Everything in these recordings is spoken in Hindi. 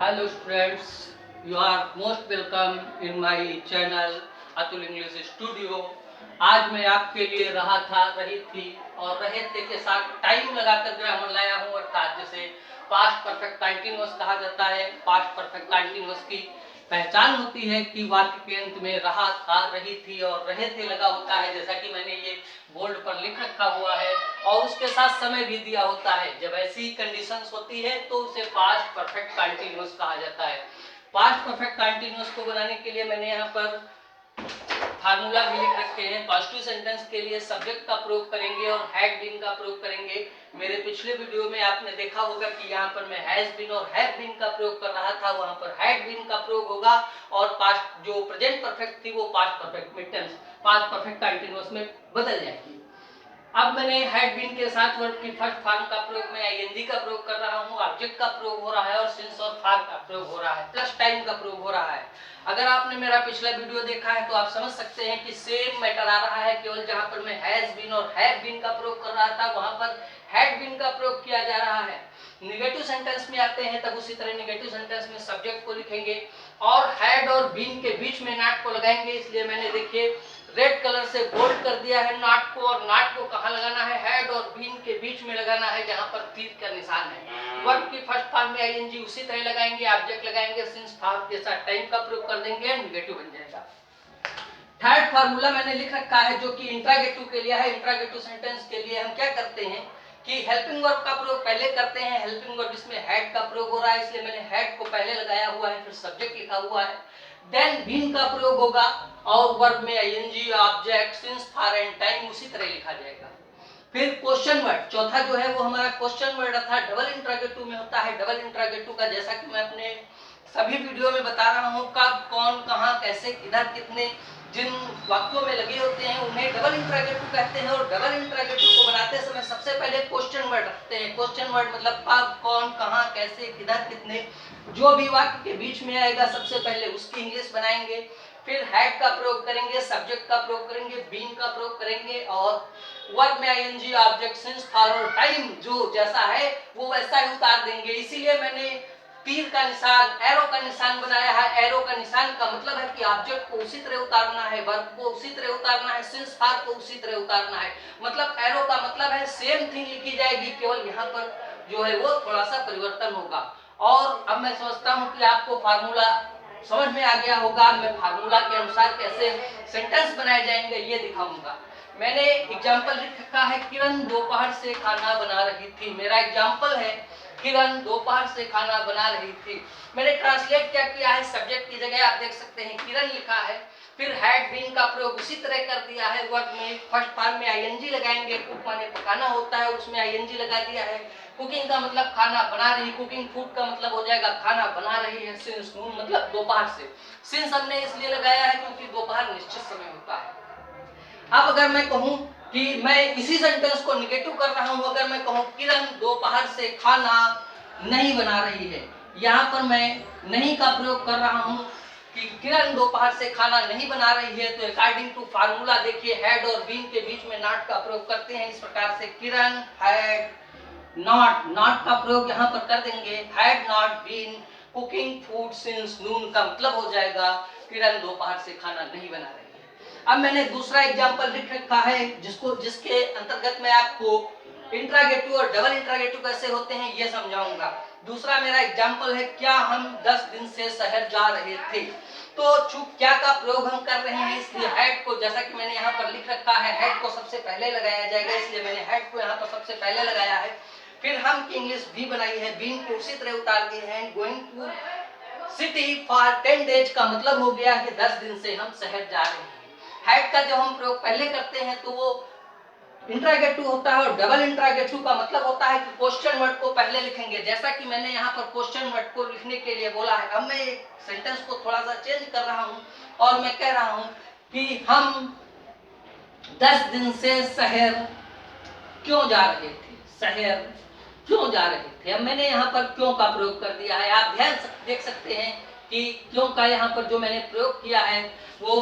Hello students, you are most welcome in my channel Atul English studio. आज मैं आपके लिए रही थी और रहे थे के साथ टाइम लगाकर ग्रामर लाया हूँ, अर्थात जिसे पास्ट परफेक्ट कंटीन्यूअस कहा जाता है। पास्ट परफेक्ट कंटीन्यूअस की पहचान होती है कि वाक्य के अंत में रहा था, रही थी और रहे थे लगा होता है, जैसा कि मैंने ये बोर्ड पर लिख रखा हुआ है, और उसके साथ समय भी दिया होता है। जब ऐसी कंडीशंस होती है तो उसे पास्ट परफेक्ट कंटीन्यूअस कहा जाता है। पास्ट परफेक्ट कंटीन्यूअस को बनाने के लिए मैंने यहाँ पर फार्मूला भी लिख रखे हैं। पॉजिटिव सेंटेंस के लिए सब्जेक्ट का प्रयोग करेंगे और हैड बीन का प्रयोग करेंगे। मेरे पिछले वीडियो में आपने देखा होगा कि यहाँ पर मैं हैज बीन और हैव बीन का प्रयोग कर रहा था, वहां पर हैड बीन का प्रयोग होगा और पास्ट जो प्रेजेंट परफेक्ट थी वो पास्ट परफेक्ट में टेंस पास्ट परफेक्ट कंटीन्यूअस में बदल जाएगी। अब मैंने हैड बीन के साथ वर्ब की फर्स्ट फॉर्म का प्रयोग में आईएनजी का प्रयोग कर रहा हूँ, ऑब्जेक्ट का प्रयोग हो रहा है और सिंस और फॉर का प्रयोग हो रहा है, प्लस टाइम का प्रयोग हो रहा है। अगर आपने मेरा पिछला वीडियो देखा है तो आप समझ सकते हैं कि सेम मैटर आ रहा है, केवल जहां पर मैं हैज बीन और हैव बीन का प्रयोग कर रहा था वहां पर हैड बीन का प्रयोग किया जा रहा है। नेगेटिव सेंटेंस में आते हैं तब उसी तरह नेगेटिव सेंटेंस में सब्जेक्ट को लिखेंगे और हैड और बीन के बीच में नॉट को लगाएंगे। इसलिए मैंने देखिए रेड कलर से बोल्ड कर दिया है नॉट को, और नॉट को कहाँ लगाना है, हैड और बीन के बीच में लगाना है जहां पर तीर का निशान है। वर्ब की फर्स्ट फॉर्म में आईएनजी उसी तरह लगाएंगे, ऑब्जेक्ट लगाएंगे, सिंस फॉर्म के साथ टाइम का प्रयोग कर देंगे, नेगेटिव बन जाएगा। थर्ड फार्मूला मैंने लिख रखा है जो कि इंट्रागेटिव के लिए है। इंट्रागेटिव सेंटेंस के लिए हम क्या करते हैं कि हेल्पिंग वर्ब का प्रयोग पहले करते हैं। हेल्पिंग वर्ब इसमें हैड का प्रयोग हो रहा है, इसलिए मैंने हैड को पहले लगाया हुआ है, फिर सब्जेक्ट लिखा हुआ है, देन बीन का प्रयोग होगा और वर्ब में ING, object, since, for and time उसी तरह लिखा जाएगा। फिर क्वेश्चन वर्ड चौथा जो है वो हमारा क्वेश्चन वर्ड अर्थात डबल इंट्रागेटिव में होता है। डबल इंट्रागेटिव का जैसा कि मैं अपने सभी वीडियो में बता रहा हूँ, कब, कौन, कहां, कैसे, किधर, कितने, जिन वाक्यों में लगे होते हैं उन्हें डबल इंट्रागेटिव कहते हैं। और डबल इंट्रागेटिव को बनाते समय सबसे पहले क्वेश्चन वर्ड रखते हैं। क्वेश्चन वर्ड मतलब कब, कौन, कहां, कैसे, किधर, कितने, जो भी वाक्य के बीच में आएगा सबसे पहले उसकी इंग्लिश बनाएंगे। फिर हैड का प्रयोग करेंगे, सब्जेक्ट का प्रयोग करेंगे, बीन का प्रयोग करेंगे और वर्ब में आईएनजी, ऑब्जेक्ट, सिंस, फॉर और टाइम जो जैसा है वो वैसा ही उतार देंगे। इसीलिए मैंने तीर का निशान, एरो का निशान बनाया है। एरो का निशान का मतलब है कि ऑब्जेक्ट को उसी तरह उतारना है, वर्ब को उसी तरह उतारना है, सिंस, फॉर को उसी तरह उतारना है। मतलब एरो का मतलब है सेम थिंग लिखी जाएगी, केवल यहाँ पर जो है वो थोड़ा सा परिवर्तन होगा। और अब मैं समझता हूँ कि आपको फार्मूला समझ में आ गया होगा। मैं फार्मूला के अनुसार कैसे सेंटेंस बनाए जाएंगे ये दिखाऊंगा। मैंने एग्जाम्पल लिख रखा है, किरण दोपहर से खाना बना रही थी। मेरा एग्जाम्पल है किरण दोपहर से खाना बना रही थी। मैंने ट्रांसलेट क्या किया है, सब्जेक्ट की जगह आप देख सकते हैं किरण लिखा है, फिर हैड बीन का प्रयोग उसी तरह कर दिया है। वर्ब में फर्स्ट फॉर्म में आईएनजी लगाएंगे, कुक माने पकाना होता है, उसमें आईएनजी लगा दिया है। कुकिंग का मतलब खाना बना रही, कुकिंग फूड का मतलब हो जाएगा खाना बना रही है। सिंस नून मतलब दोपहर से, सिंस हमने इसलिए लगाया है क्योंकि दोपहर निश्चित समय होता है। अब अगर मैं कहूं कि मैं इसी सेंटेंस को निगेटिव कर रहा हूं, अगर मैं कहूं किरण दोपहर से खाना नहीं बना रही है, यहाँ पर मैं नहीं का प्रयोग कर रहा हूं कि किरण दोपहर से खाना नहीं बना रही है, तो अकॉर्डिंग टू फार्मूला देखिए हैड और बीन के बीच में नॉट का प्रयोग करते हैं। इस प्रकार से किरण हैड नॉट, नॉट का प्रयोग यहाँ पर कर देंगे, had not been cooking food since noon का मतलब हो जाएगा किरण दोपहर से खाना नहीं बना रही है। अब मैंने दूसरा एग्जांपल लिख रखा है जिसके अंतर्गत मैं आपको इंट्रागेटिव और डबल इंट्रागेटिव कैसे होते हैं ये समझाऊंगा। दूसरा मेरा एग्जांपल है, क्या हम 10 दिन से शहर जा रहे थे। तो चूक क्या का प्रयोग हम कर रहे हैं, इसलिए हैड को जैसा कि मैंने यहाँ पर लिख रखा है हैड को सबसे पहले लगाया जाएगा, इसलिए मैंने हैड को यहाँ पर सबसे पहले लगाया है। फिर हम की इंग्लिश भी बनाई है, बीन को उसी तरह उतार दिए हैं। Going to city for 10 days का मतलब हो गया कि 10 दिन से हम शहर जा रहे हैं। हैड का जब हम प्रयोग पहले करते हैं तो वो इंट्रागेटिव होता है, और डबल इंट्रागेटिव का मतलब होता है कि क्वेश्चन वर्ड को पहले लिखेंगे, जैसा कि मैंने यहाँ पर क्वेश्चन वर्ड को लिखने के लिए बोला है। अब मैं सेंटेंस को थोड़ा सा चेंज कर रहा हूँ और मैं कह रहा हूँ कि हम 10 दिन से शहर क्यों जा रहे थे, शहर क्यों जा रहे थे। अब मैंने यहाँ पर क्यों का प्रयोग कर दिया है, आप ध्यान देख सकते हैं कि क्यों का यहाँ पर जो मैंने प्रयोग किया है वो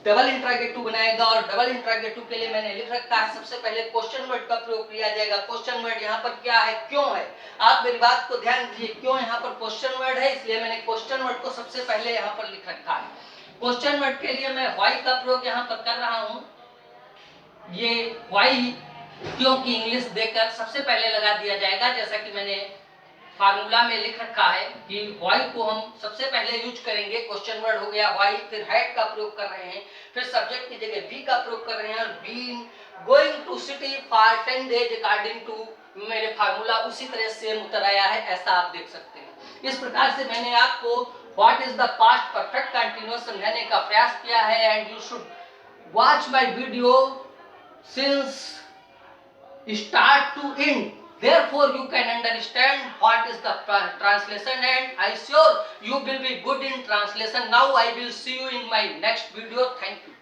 डबल इंट्रागेटिव बनाएगा और डबल इंट्रागेटिव के लिए मैंने लिख रखा है सबसे पहले क्वेश्चन वर्ड का प्रयोग किया जाएगा। क्वेश्चन वर्ड यहाँ पर क्या है, क्यों है, आप मेरी बात को ध्यान दीजिए, क्यों यहाँ पर क्वेश्चन वर्ड है, इसलिए मैंने क्वेश्चन वर्ड को सबसे पहले यहाँ पर लिख रखा है। क्वेश्चन वर्ड के लिए मैं व्हाई का प्रयोग यहाँ पर कर रहा हूँ। ये व्हाई क्योंकि इंग्लिश देकर सबसे पहले लगा दिया जाएगा, जैसा कि मैंने फार्मूला में लिख रखा है कि व्हाई को हम सबसे पहले यूज करेंगे। क्वेश्चन वर्ड हो गया व्हाई, फिर हैड का प्रयोग कर रहे हैं, फिर सब्जेक्ट की जगह बी का प्रयोग कर रहे हैं, been going to city for 10 days according to मेरे फार्मूला उसी तरह सेम उतर आया है, ऐसा आप देख सकते हैं। इस प्रकार से मैंने आपको what is the past perfect continuous समझाने का प्रयास किया है। And you should watch my video since start to end, therefore you can understand what is the translation, and I sure you will be good in translation. Now I will see you in my next video. Thank you.